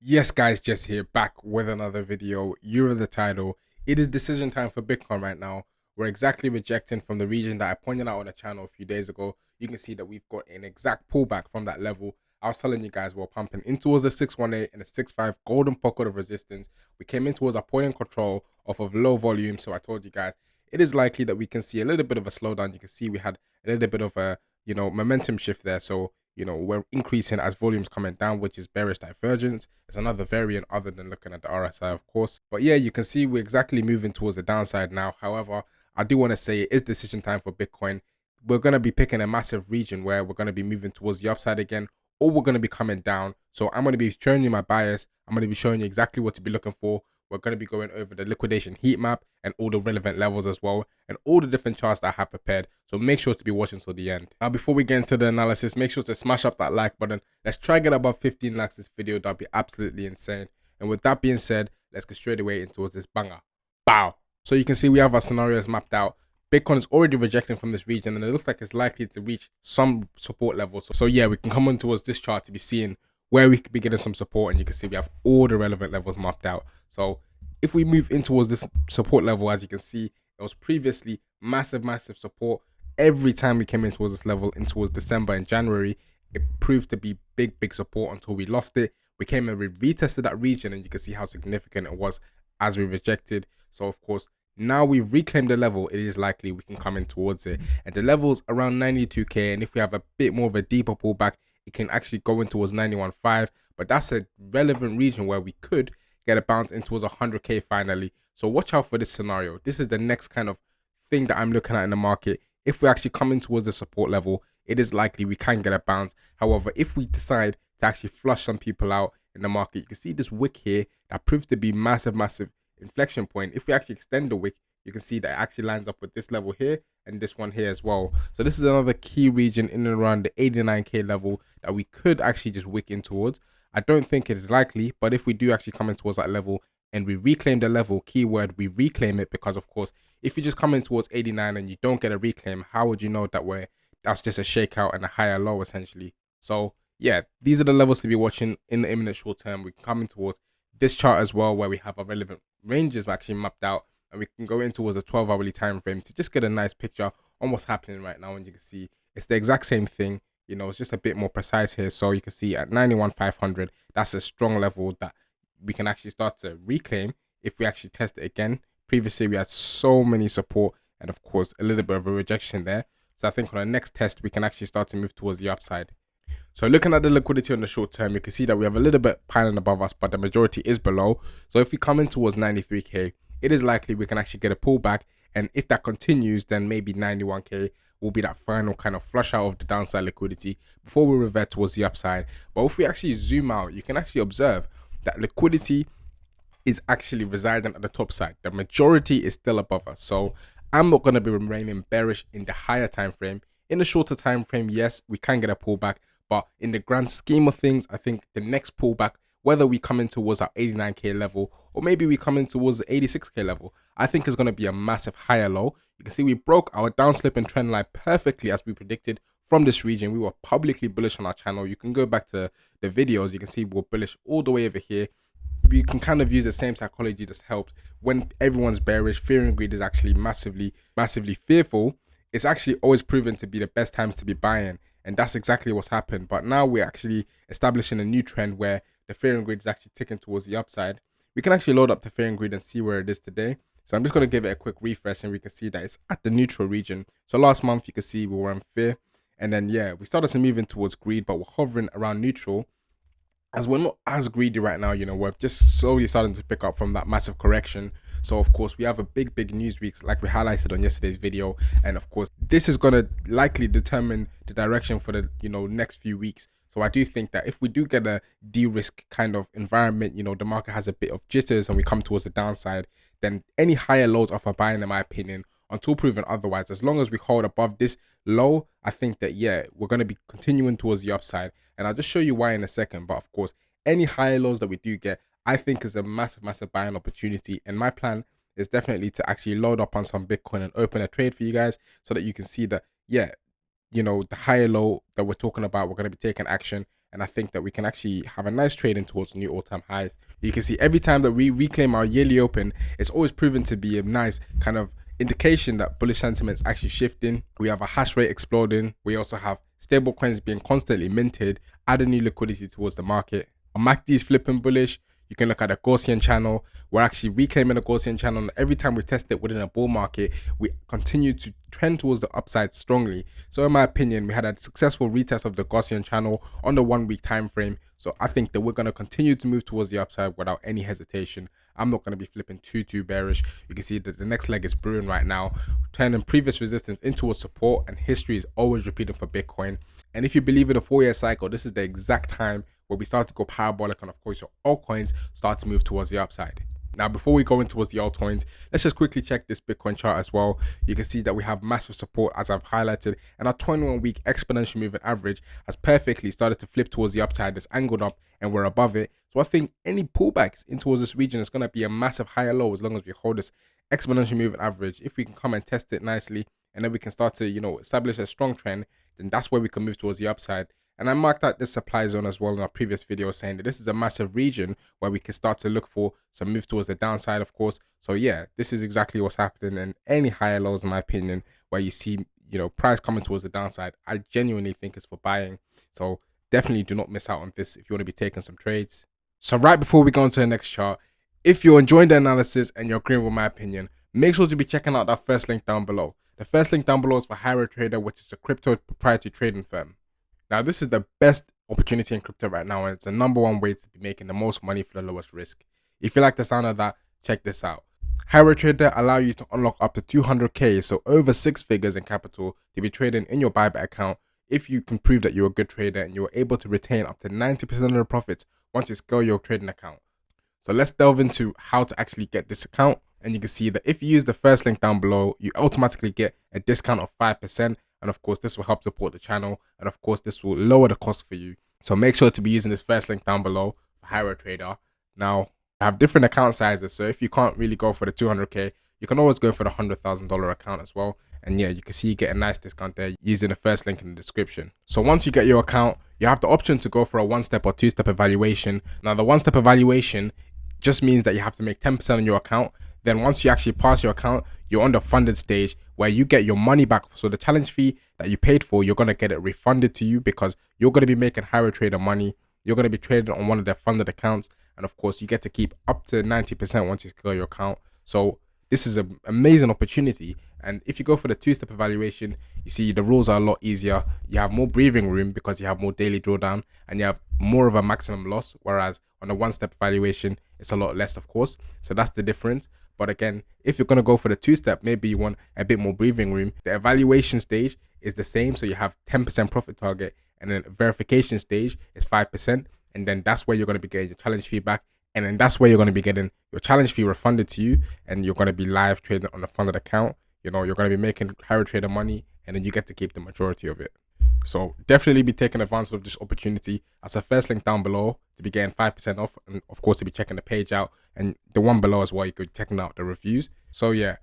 Yes, guys, just here back with another video. You're the title. It is decision time for Bitcoin right now. We're exactly rejecting from the region that I pointed out on the channel a few days ago. You can see that we've got an exact pullback from that level. I was telling you guys we're pumping in towards a 618 and a 65 golden pocket of resistance. We came in towards a point in control off of low volume. So I told you guys it is likely that we can see a little bit of a slowdown. You can see we had a little bit of a momentum shift there. So we're increasing as volumes coming down, which is bearish divergence. It's another variant other than looking at the RSI, of course. But yeah, you can see we're exactly moving towards the downside now. However, I do want to say it is decision time for Bitcoin. We're going to be picking a massive region where we're going to be moving towards the upside again, or we're going to be coming down. So I'm going to be showing you my bias. I'm going to be showing you exactly what to be looking for. We're going to be going over the liquidation heat map and all the relevant levels as well, and all the different charts that I have prepared. So make sure to be watching till the end. Now, before we get into the analysis, make sure to smash up that like button. Let's try get above 15 likes this video. That'd be absolutely insane. And with that being said, let's go straight away into this banger. Bow. So you can see we have our scenarios mapped out. Bitcoin is already rejecting from this region, and it looks like it's likely to reach some support levels. So yeah, we can come on towards this chart to be seeing where we could be getting some support, and you can see we have all the relevant levels mapped out. So if we move in towards this support level, as you can see, it was previously massive support. Every time we came in towards this level, in towards December and January, it proved to be big support until we lost it. We came and we retested that region, and you can see how significant it was as we rejected. So of course, now we've reclaimed the level, it is likely we can come in towards it. And the level's around 92k, and if we have a bit more of a deeper pullback, it can actually go in towards 91.5. But that's a relevant region where we could get a bounce in towards 100k finally. So watch out for this scenario. This is the next kind of thing that I'm looking at in the market. If we actually come in towards the support level, it is likely we can get a bounce. However, if we decide to actually flush some people out in the market, you can see this wick here that proves to be massive inflection point. If we actually extend the wick, you can see that it actually lines up with this level here and this one here as well. So this is another key region in and around the 89k level that we could actually just wick in towards. I don't think it is likely, but if we do actually come in towards that level and we reclaim the level, keyword, we reclaim it, because of course, if you just come in towards 89 and you don't get a reclaim, how would you know that that's just a shakeout and a higher low essentially? So yeah, these are the levels to be watching in the imminent short term. We can come in towards this chart as well, where we have our relevant ranges actually mapped out, and we can go in towards a 12-hourly time frame to just get a nice picture on what's happening right now. And you can see it's the exact same thing. It's just a bit more precise here. So you can see at 91,500, that's a strong level that we can actually start to reclaim if we actually test it again. Previously, we had so many support and of course a little bit of a rejection there. So I think on the next test, we can actually start to move towards the upside. So looking at the liquidity on the short term, you can see that we have a little bit piling above us, but the majority is below. So if we come in towards 93k, it is likely we can actually get a pullback. And if that continues, then maybe 91k will be that final kind of flush out of the downside liquidity before we revert towards the upside. But if we actually zoom out, you can actually observe that liquidity is actually residing at the top side. The majority is still above us. So I'm not going to be remaining bearish in the higher time frame. In the shorter time frame, yes, we can get a pullback. But in the grand scheme of things, I think the next pullback, whether we come in towards our 89k level or maybe we come in towards the 86k level, I think is going to be a massive higher low. You can see we broke our downslip and trend line perfectly as we predicted from this region. We were publicly bullish on our channel. You can go back to the videos. You can see we're bullish all the way over here. You can kind of use the same psychology that's helped when everyone's bearish. Fear and greed is actually massively fearful. It's actually always proven to be the best times to be buying. And that's exactly what's happened. But now we're actually establishing a new trend where the fear and greed is actually ticking towards the upside. We can actually load up the fear and greed and see where it is today. So I'm just going to give it a quick refresh and we can see that it's at the neutral region. So last month you can see we were in fear. And then yeah, we started to move in towards greed, but we're hovering around neutral. As we're not as greedy right now, we're just slowly starting to pick up from that massive correction. So of course we have a big news week like we highlighted on yesterday's video, and of course this is going to likely determine the direction for the next few weeks. So I do think that if we do get a de-risk kind of environment, the market has a bit of jitters and we come towards the downside, then any higher lows offer buying, in my opinion, until proven otherwise. As long as we hold above this low, I think that yeah, we're going to be continuing towards the upside, and I'll just show you why in a second. But of course, any higher lows that we do get, I think is a massive buying opportunity, and my plan is definitely to actually load up on some Bitcoin and open a trade for you guys so that you can see that yeah, the higher low that we're talking about, we're going to be taking action, and I think that we can actually have a nice trading towards new all-time highs. You can see every time that we reclaim our yearly open, it's always proven to be a nice kind of indication that bullish sentiment is actually shifting. We have a hash rate exploding. We also have stable coins being constantly minted, adding new liquidity towards the market. Our MACD is flipping bullish. You can look at the Gaussian channel. We're actually reclaiming the Gaussian channel. And every time we test it within a bull market, we continue to trend towards the upside strongly. So in my opinion, we had a successful retest of the Gaussian channel on the 1 week time frame. So I think that we're going to continue to move towards the upside without any hesitation. I'm not going to be flipping too bearish. You can see that the next leg is brewing right now, turning previous resistance into towards support, and history is always repeating for Bitcoin. And if you believe in a 4-year cycle, this is the exact time where we start to go parabolic, and of course your altcoins start to move towards the upside. Now, before we go in towards the altcoins, let's just quickly check this Bitcoin chart as well. You can see that we have massive support as I've highlighted, and our 21-week exponential moving average has perfectly started to flip towards the upside. It's angled up and we're above it. So I think any pullbacks in towards this region is going to be a massive higher low as long as we hold this exponential moving average. If we can come and test it nicely, and then we can start to, establish a strong trend, then that's where we can move towards the upside. And I marked out this supply zone as well in our previous video, saying that this is a massive region where we can start to look for some move towards the downside, of course. So yeah, this is exactly what's happening. And any higher lows, in my opinion, where you see, price coming towards the downside, I genuinely think it's for buying. So definitely do not miss out on this if you want to be taking some trades. So right before we go on to the next chart, if you're enjoying the analysis and you're agreeing with my opinion, make sure to be checking out that first link down below. The first link down below is for HyroTrader, which is a crypto proprietary trading firm. Now, this is the best opportunity in crypto right now, and it's the #1 way to be making the most money for the lowest risk. If you like the sound of that, check this out. HyroTrader allow you to unlock up to 200k, so over 6 figures in capital, to be trading in your buyback account if you can prove that you're a good trader and you're able to retain up to 90% of the profits once you scale your trading account. So let's delve into how to actually get this account. And you can see that if you use the first link down below, you automatically get a discount of 5%. And of course, this will help support the channel. And of course, this will lower the cost for you. So make sure to be using this first link down below for HyroTrader. Now, I have different account sizes. So if you can't really go for the 200k, you can always go for the $100,000 account as well. And yeah, you can see you get a nice discount there using the first link in the description. So once you get your account, you have the option to go for a 1-step or 2-step evaluation. Now, the 1-step evaluation just means that you have to make 10% on your account. Then once you actually pass your account, you're on the funded stage where you get your money back. So the challenge fee that you paid for, you're going to get it refunded to you because you're going to be making HyroTrader money. You're going to be trading on one of their funded accounts. And of course, you get to keep up to 90% once you scale your account. So this is an amazing opportunity. And if you go for the 2-step evaluation, you see the rules are a lot easier. You have more breathing room because you have more daily drawdown and you have more of a maximum loss. Whereas on the 1-step evaluation, it's a lot less, of course. So that's the difference. But again, if you're going to go for the 2-step, maybe you want a bit more breathing room. The evaluation stage is the same. So you have 10% profit target, and then verification stage is 5%. And then that's where you're going to be getting your challenge feedback. And then that's where you're going to be getting your challenge fee refunded to you. And you're going to be live trading on a funded account. You're going to be making HyroTrader money, and then you get to keep the majority of it. So definitely be taking advantage of this opportunity. As a first link down below to be getting 5% off, and of course to be checking the page out, and the one below as well, you could checking out the reviews. So yeah,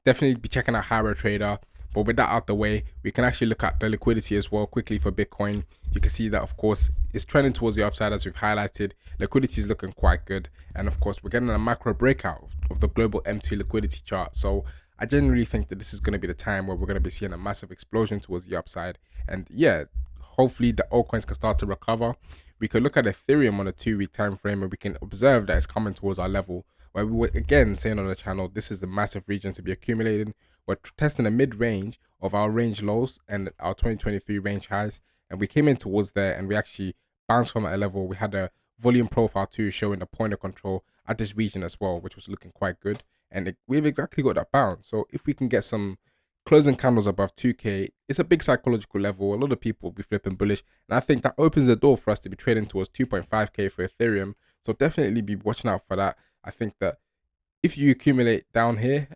definitely be checking out HyroTrader. But with that out the way, we can actually look at the liquidity as well quickly for Bitcoin. You can see that, of course, it's trending towards the upside as we've highlighted. Liquidity is looking quite good. And of course, we're getting a macro breakout of the global M2 liquidity chart. So I genuinely think that this is going to be the time where we're going to be seeing a massive explosion towards the upside. And yeah, hopefully the altcoins can start to recover. We could look at Ethereum on a 2-week time frame, and we can observe that it's coming towards our level, where we were again saying on the channel, this is the massive region to be accumulating. We're testing a mid-range of our range lows and our 2023 range highs, and we came in towards there, and we actually bounced from at a level. We had a volume profile too showing the point of control at this region as well, which was looking quite good. And we've exactly got that bounce. So if we can get some closing candles above 2k, it's a big psychological level. A lot of people will be flipping bullish, and I think that opens the door for us to be trading towards 2.5k for Ethereum. So definitely be watching out for that. I think that if you accumulate down here,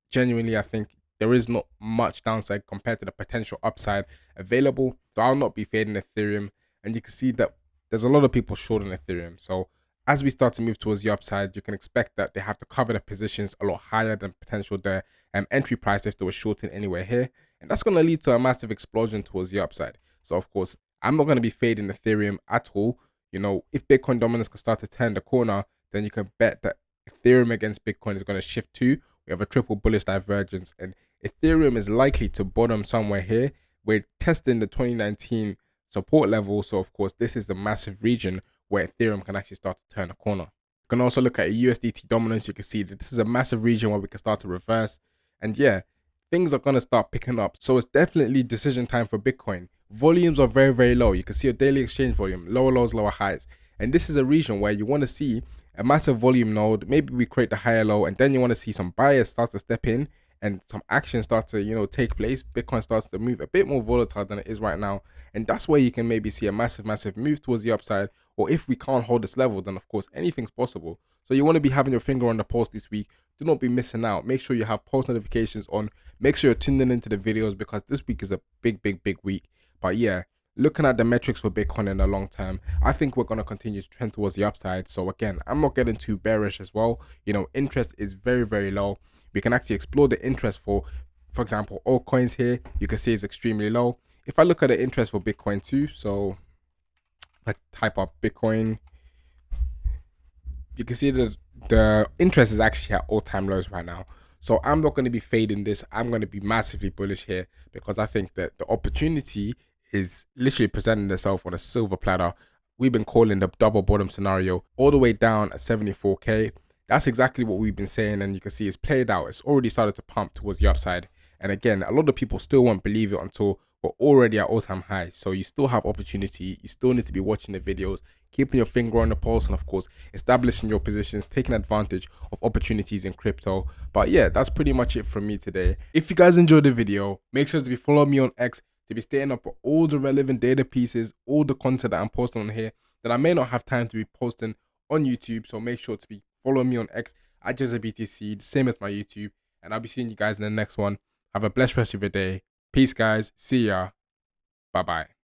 genuinely, I think there is not much downside compared to the potential upside available. So I'll not be fading Ethereum, and you can see that there's a lot of people short on Ethereum. So as we start to move towards the upside, you can expect that they have to cover their positions a lot higher than potential their entry price if they were shorting anywhere here. And that's going to lead to a massive explosion towards the upside. So of course, I'm not going to be fading Ethereum at all. You know, if Bitcoin dominance can start to turn the corner, then you can bet that Ethereum against Bitcoin is going to shift too. We have a triple bullish divergence, and Ethereum is likely to bottom somewhere here. We're testing the 2019 support level, so of course this is the massive region where Ethereum can actually start to turn a corner. You can also look at a USDT dominance. You can see that this is a massive region where we can start to reverse, and yeah, things are going to start picking up. So it's definitely decision time for Bitcoin. Volumes are very, very low. You can see a daily exchange volume, lower lows, lower highs. And this is a region where you want to see a massive volume node. Maybe we create the higher low, and then you want to see some buyers start to step in and some action start to, you know, take place. Bitcoin starts to move a bit more volatile than it is right now. And that's where you can maybe see a massive, massive move towards the upside. Or if we can't hold this level, then of course anything's possible. So you want to be having your finger on the pulse this week. Do not be missing out. Make sure you have post notifications on. Make sure you're tuning into the videos, because this week is a big, big, big week. But yeah, looking at the metrics for Bitcoin in the long term, I think we're going to continue to trend towards the upside. So again, I'm not getting too bearish as well. You know, interest is very, very low. We can actually explore the interest for example, altcoins here. You can see it's extremely low. If I look at the interest for Bitcoin too, so I type up Bitcoin, you can see that the interest is actually at all-time lows right now. So I'm not going to be fading this. I'm going to be massively bullish here, because I think that the opportunity is literally presenting itself on a silver platter. We've been calling the double bottom scenario all the way down at 74k. That's exactly what we've been saying, and you can see it's played out. It's already started to pump towards the upside. And again, a lot of people still won't believe it until we're already at all-time high. So you still have opportunity. You still need to be watching the videos, keeping your finger on the pulse, and of course establishing your positions, taking advantage of opportunities in crypto. But yeah, that's pretty much it from me today. If you guys enjoyed the video, make sure to be following me on X to be staying up with all the relevant data pieces, all the content that I'm posting on here that I may not have time to be posting on YouTube. So make sure to be following me on X at JazaBTC, same as my YouTube, and I'll be seeing you guys in the next one. Have a blessed rest of your day. Peace, guys. See ya. Bye bye.